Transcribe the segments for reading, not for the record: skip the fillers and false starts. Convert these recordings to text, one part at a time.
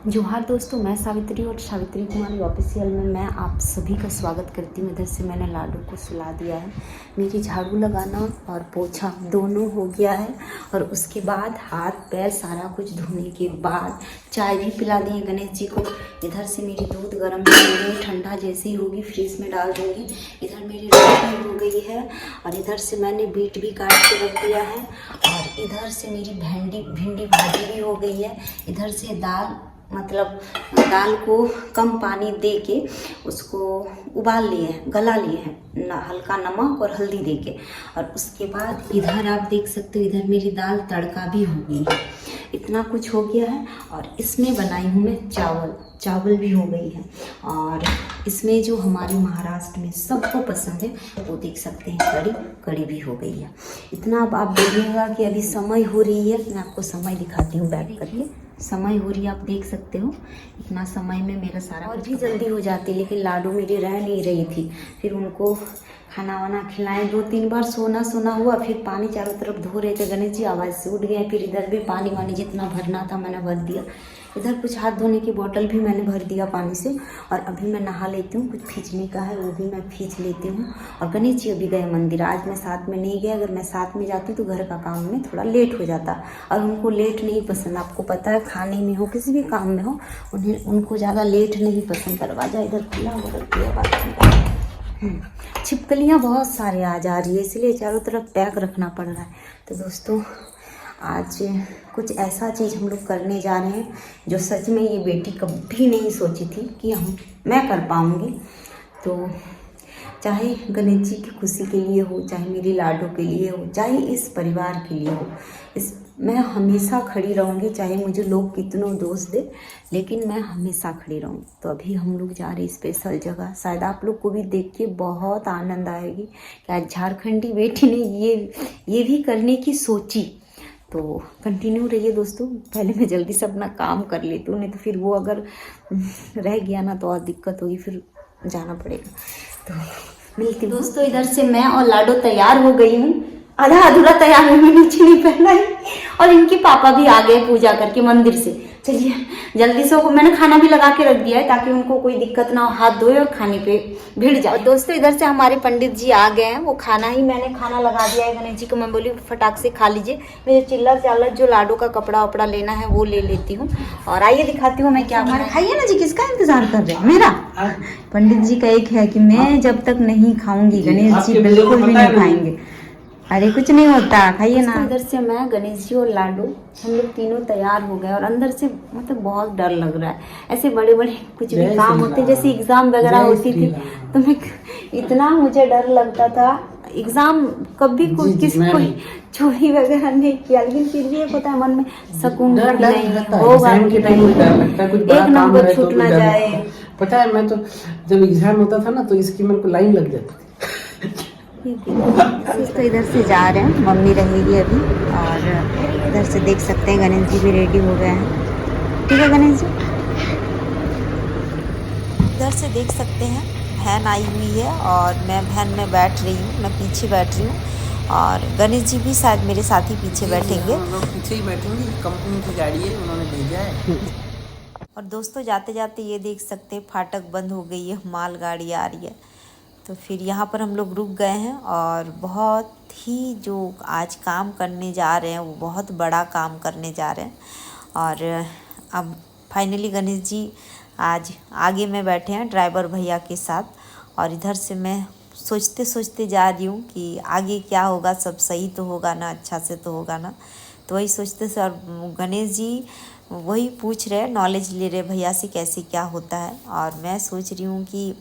जोहार दोस्तों, मैं सावित्री और सावित्री कुमारी ऑफिशियल में मैं आप सभी का स्वागत करती हूँ। इधर से मैंने लाडू को सुला दिया है। मेरी झाड़ू लगाना और पोछा दोनों हो गया है और उसके बाद हाथ पैर सारा कुछ धोने के बाद चाय भी पिला दी है गणेश जी को। इधर से मेरी दूध गर्म हो गई, ठंडा जैसी होगी फ्रिज में डाल दूँगी। इधर मेरी रोटी हो गई है और इधर से मैंने बीट भी काट के रख दिया है और इधर से मेरी भिंडी भाजी भी हो गई है। इधर से दाल को कम पानी दे के उसको उबाल लिए हैं, गला लिए हैं हल्का नमक और हल्दी दे के। और उसके बाद इधर आप देख सकते हो, इधर मेरी दाल तड़का भी हो गई है। इतना कुछ हो गया है और इसमें बनाई हूँ मैं चावल भी हो गई है। और इसमें जो हमारे महाराष्ट्र में सबको पसंद है वो देख सकते हैं, कड़ी भी हो गई है। इतना अब आप देखिएगा कि अभी समय हो रही है, मैं आपको समय दिखाती हूँ बैठ करके। समय हो रही है, आप देख सकते हो। इतना समय में मेरा सारा और भी जल्दी हो जाती, लेकिन लाडू मेरी रह नहीं रही थी। फिर उनको खाना वाना खिलाएं, 2-3 बार सोना हुआ। फिर पानी चारों तरफ धो रहे थे गणेश जी, आवाज़ से उठ गए। फिर इधर भी पानी वानी जितना भरना था मैंने भर दिया। इधर कुछ हाथ धोने की बोतल भी मैंने भर दिया पानी से। और अभी मैं नहा लेती हूँ, कुछ खींचने का है वो भी मैं खींच लेती हूँ। और गणेश जी अभी गए मंदिर, आज मैं साथ में नहीं गया। अगर मैं साथ में जाती तो घर का काम में थोड़ा लेट हो जाता और उनको लेट नहीं पसंद। आपको पता है, खाने में हो किसी भी काम में हो, उनको ज़्यादा लेट नहीं पसंद। दरवाज़ा इधर खुला हो रख दिया। छिपकलियाँ बहुत सारे आ जा रही है, इसलिए चारों तरफ पैक रखना पड़ रहा है। तो दोस्तों, आज कुछ ऐसा चीज़ हम लोग करने जा रहे हैं जो सच में ये बेटी कभी नहीं सोची थी कि मैं कर पाऊँगी। तो चाहे गणेश जी की खुशी के लिए हो, चाहे मेरी लाडो के लिए हो, चाहे इस परिवार के लिए हो, मैं हमेशा खड़ी रहूँगी। चाहे मुझे लोग कितनों दोष दे, लेकिन मैं हमेशा खड़ी रहूँगी। तो अभी हम लोग जा रहे हैं स्पेशल जगह, शायद आप लोग को भी देख के बहुत आनंद आएगी कि आज झारखंडी बेटी ने ये भी करने की सोची। तो कंटिन्यू रहिए दोस्तों। पहले मैं जल्दी से अपना काम कर लेती हूँ, नहीं तो फिर वो अगर रह गया ना तो और दिक्कत होगी, फिर जाना पड़ेगा। तो मिलती हूँ दोस्तों। इधर से मैं और लाडो तैयार हो गई हूँ, आधा अधूरा तैयार हुई, मैं नीचे नहीं पहना है। और इनके पापा भी आ गए पूजा करके मंदिर से। चलिए जल्दी से, मैंने खाना भी लगा के रख दिया है ताकि उनको कोई दिक्कत ना हो, हाथ धोए और खाने पे भिड़ जाए। और दोस्तों, इधर से हमारे पंडित जी आ गए हैं। वो मैंने खाना लगा दिया है गणेश जी को। मैं बोली फटाक से खा लीजिए। मुझे चिल्लर जो लाडो का कपड़ा वपड़ा लेना है वो ले लेती हूँ। और आइए दिखाती हूँ मैं क्या। हमारे खाइए ना जी, किसका इंतजार कर रहे हैं? मेरा। पंडित जी का एक है कि मैं जब तक नहीं खाऊंगी, गणेश जी बिल्कुल भी नहीं खाएंगे। अरे कुछ नहीं होता, खाइए ना। इधर से मैं, गणेश जी और लाडू, हम लोग तीनों तैयार हो गए। और अंदर से मतलब बहुत डर लग रहा है। ऐसे बड़े बड़े कुछ भी काम होते, जैसे एग्जाम वगैरह होती थी, तो मैं इतना मुझे डर लगता था। एग्जाम कभी किसी कोई चोरी वगैरह नहीं किया, लेकिन फिर भी एक होता है मन में सकून नहीं होगा, एक नंबर छूट ना जाए। पता है, मैं तो जब एग्जाम होता था ना तो इसकी मेरे को लाइन लग जाती थी। तो इधर से जा रहे हैं, मम्मी रहेगी अभी। और इधर से देख सकते हैं गणेश जी भी रेडी हो गए हैं। ठीक है गणेश जी, इधर से देख सकते हैं वैन आई हुई है और मैं वैन में बैठ रही हूँ, मैं पीछे बैठ रही हूँ। और गणेश जी भी शायद मेरे साथ ही पीछे बैठेंगे। हम लोग पीछे ही बैठेंगे, कंपनी की गाड़ी है, उन्होंने भेजा है। और दोस्तों, जाते जाते ये देख सकते हैं फाटक बंद हो गई है, माल गाड़ी आ रही है। तो फिर यहाँ पर हम लोग रुक गए हैं। और बहुत ही जो आज काम करने जा रहे हैं वो बहुत बड़ा काम करने जा रहे हैं। और अब फाइनली गणेश जी आज आगे में बैठे हैं ड्राइवर भैया के साथ। और इधर से मैं सोचते जा रही हूँ कि आगे क्या होगा, सब सही तो होगा ना, अच्छा से तो होगा ना। तो वही सोचते से, और गणेश जी वही पूछ रहे, नॉलेज ले रहे भैया से कैसे क्या होता है। और मैं सोच रही हूँ कि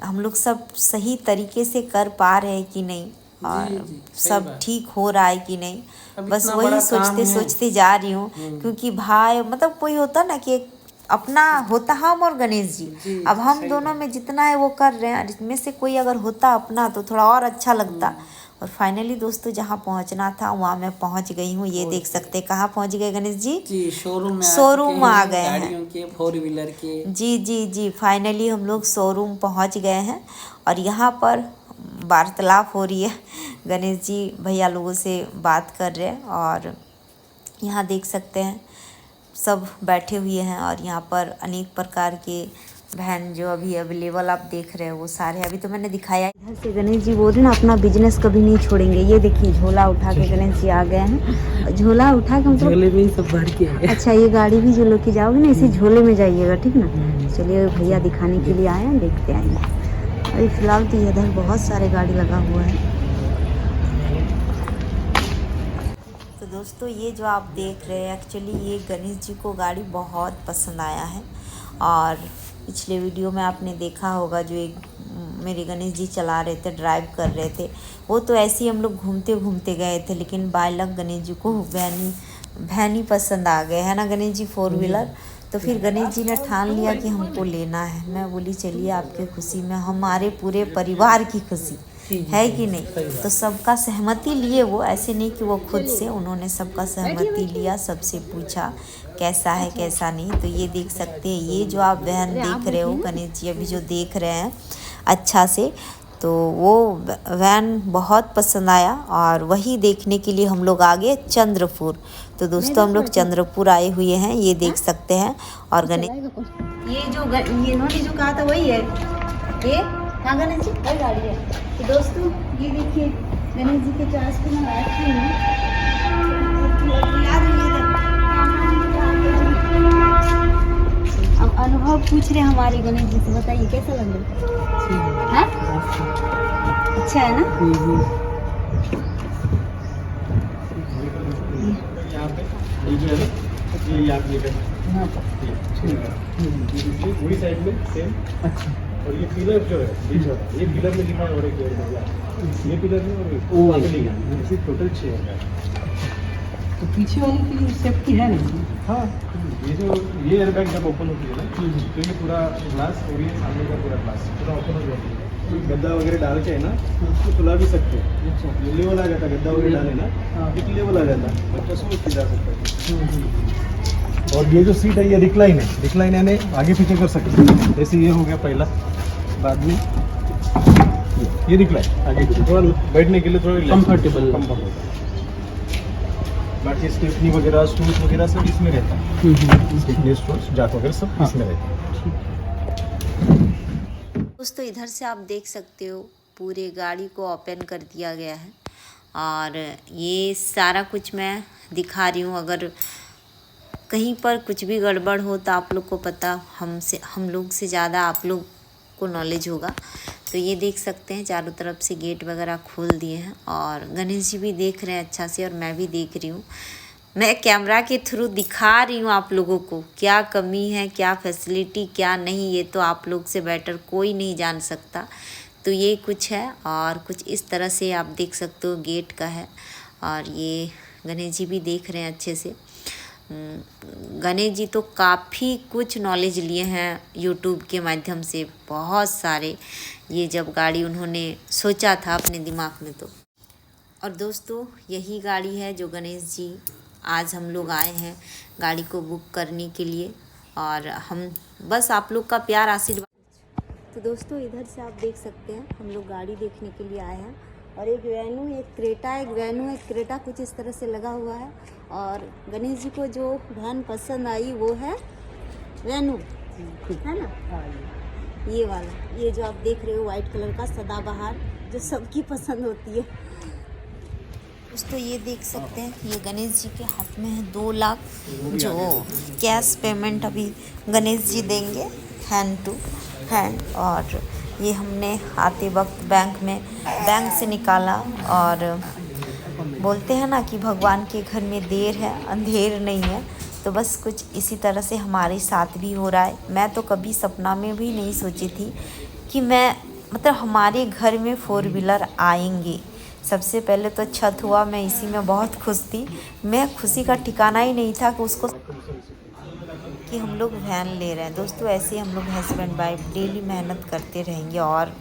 हम लोग सब सही तरीके से कर पा रहे हैं कि नहीं, और सब ठीक हो रहा है कि नहीं। बस वही सोचते जा रही हूँ। क्योंकि भाई मतलब कोई होता ना कि अपना होता हम और गणेश जी, अब हम दोनों में जितना है वो कर रहे हैं। इसमें से कोई अगर होता अपना तो थोड़ा और अच्छा लगता। और फाइनली दोस्तों, जहाँ पहुँचना था वहाँ मैं पहुँच गई हूँ। ये देख सकते हैं कहाँ पहुँच गए गणेश जी, शोरूम आ गए हैं, 4 व्हीलर के। जी, फाइनली हम लोग शोरूम पहुँच गए हैं। और यहाँ पर वार्तालाप हो रही है, गणेश जी भैया लोगों से बात कर रहे हैं। और यहाँ देख सकते हैं सब बैठे हुए हैं और यहाँ पर अनेक प्रकार के वैन जो अभी अवेलेबल आप देख रहे हो वो सारे, अभी तो मैंने दिखाया। इधर से गणेश जी बोल रहे ना अपना बिजनेस कभी नहीं छोड़ेंगे। ये देखिए झोला उठा के गणेश जी आ गए हैं। झोला उठा के मतलब झोले में ही सब भर के आए। अच्छा, ये गाड़ी भी जो लेके जाओगे ना इसी झोले में जाइएगा, ठीक ना। चलिए भैया दिखाने के लिए आए हैं, देखते आएंगे। अभी फिलहाल तो इधर बहुत सारे गाड़ी लगा हुआ है। तो दोस्तों ये जो आप देख रहे हैं एक्चुअली ये गणेश जी को गाड़ी बहुत पसंद आया है। और पिछले वीडियो में आपने देखा होगा जो एक मेरे गणेश जी चला रहे थे, ड्राइव कर रहे थे, वो तो ऐसे ही हम लोग घूमते घूमते गए थे, लेकिन बाय लक गणेश जी को वैन ही पसंद आ गए, है ना गणेश जी, 4 व्हीलर। तो फिर गणेश जी ने ठान लिया कि हमको लेना है। मैं बोली चलिए आपकी खुशी में हमारे पूरे परिवार की खुशी है कि नहीं। तो सबका सहमति लिए, वो ऐसे नहीं कि वो खुद से, उन्होंने सबका सहमति लिया, सबसे पूछा कैसा है कैसा नहीं। तो ये देख सकते हैं, ये जो आप वैन देख रहे हो गणेश जी अभी जो देख रहे हैं अच्छा से, तो वो वैन बहुत पसंद आया और वही देखने के लिए हम लोग आ गए चंद्रपुर। तो दोस्तों हम लोग चंद्रपुर आए हुए हैं, ये देख सकते हैं। और गणेश ये इन्होंने जो कहा था वही है, ये हाँ गणेश जी वही गाड़ी है। तो दोस्तों ये देखिए गणेश जी के चार्ज पे मैं बैठी हूँ। अब अनुभव पूछ रहे हमारे गणेश जी से, बताइए कैसा लग रहा है? अच्छा है ना? पूरी साइड में सेम। अच्छा। और ये पिलर जो है ये पिलर में लिखा है और एक ये पिलर में और ये टोटल 6 है। तो पीछे वाले के लिए सेफ्टी है नहीं? हाँ, ये एयरबैग जब ओपन होती है ना तो ये पूरा ग्लास और ये सामने का पूरा ग्लास पूरा ओपन हो जाता है। गद्दा वगैरह डाल के है ना उसको खुला भी सकते हैं। ये लेवल आ जाता है, गद्दा वगैरह डाले ना एक लेवल आ जाता है, बच्चा उसको जा सकता है। और ये जो सीट है ये रिक्लाइन है, रिक्लाइन यानी आगे पीछे कर सकते हैं। जैसे ये हो गया पहला, बाद में ये रिक्लाइन आगे पीछे थोड़ा बैठने के लिए थोड़ा कंफर्टेबल होता है। बाकी स्टेपनी वगैरह स्टूल्स वगैरह सब इसमें रहता है। स्टेपनी स्टूल्स जाक वगैरह सब इसमें रहता है। दोस्तों इधर से आप देख सकते हो पूरे गाड़ी को ओपन कर दिया गया है और ये सारा कुछ मैं दिखा रही हूँ। अगर कहीं पर कुछ भी गड़बड़ हो तो आप लोग को पता, हम लोग से ज़्यादा आप लोग को नॉलेज होगा। तो ये देख सकते हैं चारों तरफ से गेट वगैरह खोल दिए हैं और गणेश जी भी देख रहे हैं अच्छा से और मैं भी देख रही हूँ। मैं कैमरा के थ्रू दिखा रही हूँ आप लोगों को क्या कमी है, क्या फैसिलिटी, क्या नहीं, ये तो आप लोग से बेटर कोई नहीं जान सकता। तो ये कुछ है और कुछ इस तरह से आप देख सकते हो गेट का है। और ये गणेश जी भी देख रहे हैं अच्छे से। गणेश जी तो काफ़ी कुछ नॉलेज लिए हैं यूट्यूब के माध्यम से, बहुत सारे, ये जब गाड़ी उन्होंने सोचा था अपने दिमाग में तो। और दोस्तों यही गाड़ी है जो गणेश जी आज हम लोग आए हैं गाड़ी को बुक करने के लिए और हम बस आप लोग का प्यार आशीर्वाद। तो दोस्तों इधर से आप देख सकते हैं हम लोग गाड़ी देखने के लिए आए हैं और एक वेन्यू, एक क्रेटा, एक क्रेटा कुछ इस तरह से लगा हुआ है। और गणेश जी को जो वैन पसंद आई वो है वेन्यू, है ना, ये वाला, ये जो आप देख रहे हो वाइट कलर का सदाबहार जो सबकी पसंद होती है। दोस्तों ये देख सकते हैं ये गणेश जी के हाथ में है 2 लाख जो कैश पेमेंट अभी गणेश जी देंगे हैंड टू हैंड। और ये हमने आते वक्त बैंक से निकाला। और बोलते हैं ना कि भगवान के घर में देर है अंधेर नहीं है, तो बस कुछ इसी तरह से हमारे साथ भी हो रहा है। मैं तो कभी सपना में भी नहीं सोची थी कि मतलब हमारे घर में 4 व्हीलर आएंगे। सबसे पहले तो छत हुआ, मैं इसी में बहुत खुश थी। मैं खुशी का ठिकाना ही नहीं था कि हम लोग वैन ले रहे हैं। दोस्तों ऐसे हम लोग हस्बैंड वाइफ डेली मेहनत करते रहेंगे और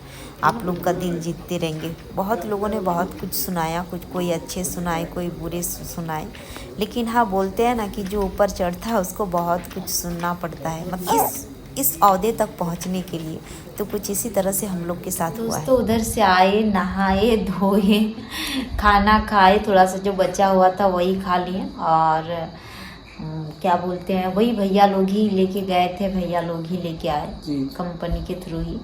आप लोग का दिल जीतते रहेंगे। बहुत लोगों ने बहुत कुछ सुनाया, कोई अच्छे सुनाए, कोई बुरे सुनाए, लेकिन हाँ बोलते हैं ना कि जो ऊपर चढ़ता है उसको बहुत कुछ सुनना पड़ता है, मतलब इस ओहदे तक पहुंचने के लिए। तो कुछ इसी तरह से हम लोग के साथ हुआ है। तो उधर से आए, नहाए धोए, खाना खाए, थोड़ा सा जो बचा हुआ था वही खा लिए और क्या बोलते हैं, वही भैया लोग ही लेके गए थे, भैया लोग ही लेके आए जी। कंपनी के थ्रू ही।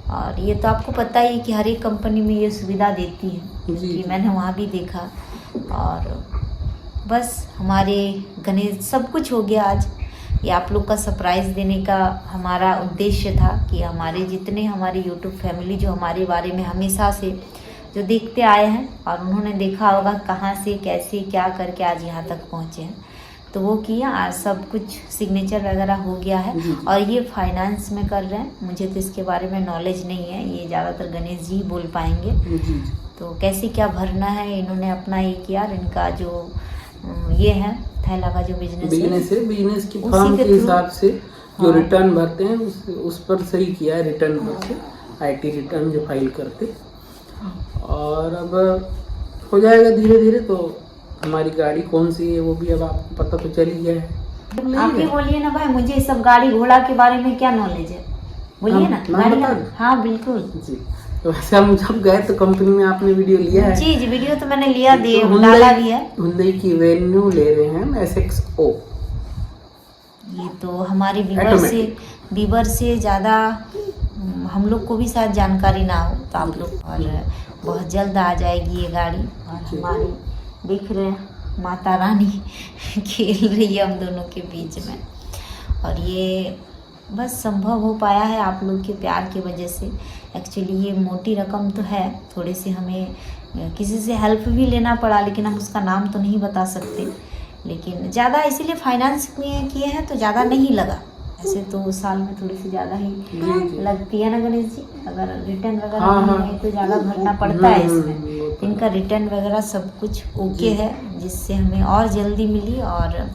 और ये तो आपको पता ही है कि हर एक कंपनी में ये सुविधा देती है, जी। कि मैंने वहाँ भी देखा। और बस हमारे गणेश सब कुछ हो गया आज। ये आप लोग का सरप्राइज़ देने का हमारा उद्देश्य था कि हमारे जितने हमारे यूट्यूब फैमिली जो हमारे बारे में हमेशा से जो देखते आए हैं और उन्होंने देखा होगा कहाँ से कैसे क्या करके आज यहाँ तक पहुँचे हैं, तो वो किया। आज सब कुछ सिग्नेचर वगैरह हो गया है। जी। और ये फाइनेंस में कर रहे हैं, मुझे तो इसके बारे में नॉलेज नहीं है, ये ज़्यादातर गणेश जी बोल पाएंगे। जी। तो कैसे क्या भरना है इन्होंने अपना ये किया। और इनका जो ये है थैला का जो बिजनेस है, बिजनेस की उसी फॉर्म के के थ्रू- हिसाब से जो हाँ। रिटर्न भरते हैं उस पर सही किया है, रिटर्न पर से आईटी रिटर्न जो फाइल करते। और अब हो जाएगा धीरे धीरे। तो हमारी गाड़ी कौन सी है वो भी अब आपको पता तो चल ही गया है। आप ही बोलिए ना भाई, मुझे सब गाड़ी घोड़ा के बारे में क्या नॉलेज है, बोलिए ना। नाम गाड़ी बता दो। हाँ बिल्कुल जी। तो वैसे हम जब गए तो कंपनी में आपने वीडियो लिया है? जी जी, वीडियो तो मैंने लिया, दे तो डाला भी है। Hyundai की वेन्यू ले रहे हैं हम SXO। ये तो हमारे Automatic। बीवर से ज़्यादा हम लोग को भी शायद जानकारी ना हो, तो आप लोग और बहुत जल्द आ जाएगी ये गाड़ी। और जी। हमारी देख रहे हैं माता रानी खेल रही है हम दोनों के बीच में। और ये बस संभव हो पाया है आप लोग के प्यार की वजह से। एक्चुअली ये मोटी रकम तो है, थोड़े से हमें किसी से हेल्प भी लेना पड़ा, लेकिन हम उसका नाम तो नहीं बता सकते। लेकिन ज़्यादा इसीलिए फाइनेंस में किए हैं तो ज़्यादा नहीं लगा। ऐसे तो साल में थोड़ी सी ज़्यादा ही जी। लगती है ना गणेश जी, अगर रिटर्न वगैरह हाँ, नहीं हाँ। है तो ज़्यादा भरना पड़ता है वो इसमें। तो इनका रिटर्न वगैरह सब कुछ ओके जी। है, जिससे हमें और जल्दी मिली। और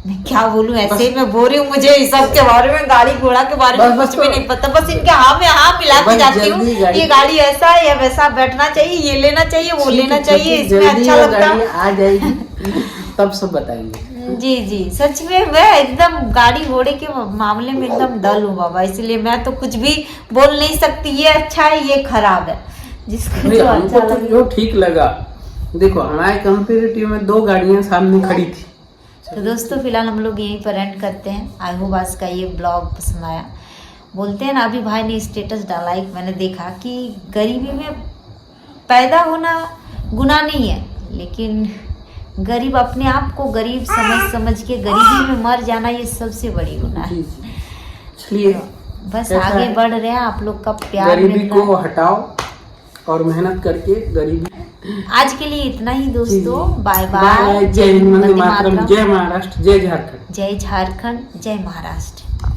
मैं क्या बोलूं, ऐसे ही मैं बोल रही हूँ, मुझे इस सब के बारे में, गाड़ी घोड़ा के बारे में बस कुछ भी तो- नहीं पता। बस इनके हाँ में हाँ मिला के बस जाती हूँ, जल्दी गाड़ी- ये गाड़ी ऐसा है या वैसा, बैठना चाहिए, ये लेना चाहिए, वो लेना चाहिए, इसमें जल्दी अच्छा वो लगता गाड़ी है। आ जाएगी तब सब बताएंगे। जी जी, सच में मैं एकदम गाड़ी घोड़े के मामले में एकदम डल हूँ बाबा, इसलिए मैं तो कुछ भी बोल नहीं सकती, ये अच्छा है ये खराब है, जिसको नहीं, जो हमको अच्छा तो लगे। जो ठीक लगा। देखो हमारे कंपेरेटिव में 2 गाड़ियां सामने खड़ी थी। तो दोस्तों फिलहाल हम लोग यहीं पर एंड करते हैं। आई होप आज का ये ब्लॉग पसंद आया। बोलते हैं ना, अभी भाई ने स्टेटस डाला, एक मैंने देखा कि गरीबी में पैदा होना गुनाह नहीं है, लेकिन गरीब अपने आप को गरीब समझ के गरीबी में मर जाना ये सबसे बड़ी गुनाह है। जी जी। चलिए बस कैसा आगे है? बढ़ रहे हैं, आप लोग का प्यार गरीबी मिल रहा को है। हटाओ और मेहनत करके गरीबी। आज के लिए इतना ही दोस्तों, बाय बाय। बाय। जय हिंद, वंदे वंदे मातरम, मातरम। जय महाराष्ट्र, जय झारखंड। जय झारखंड, जय महाराष्ट्र।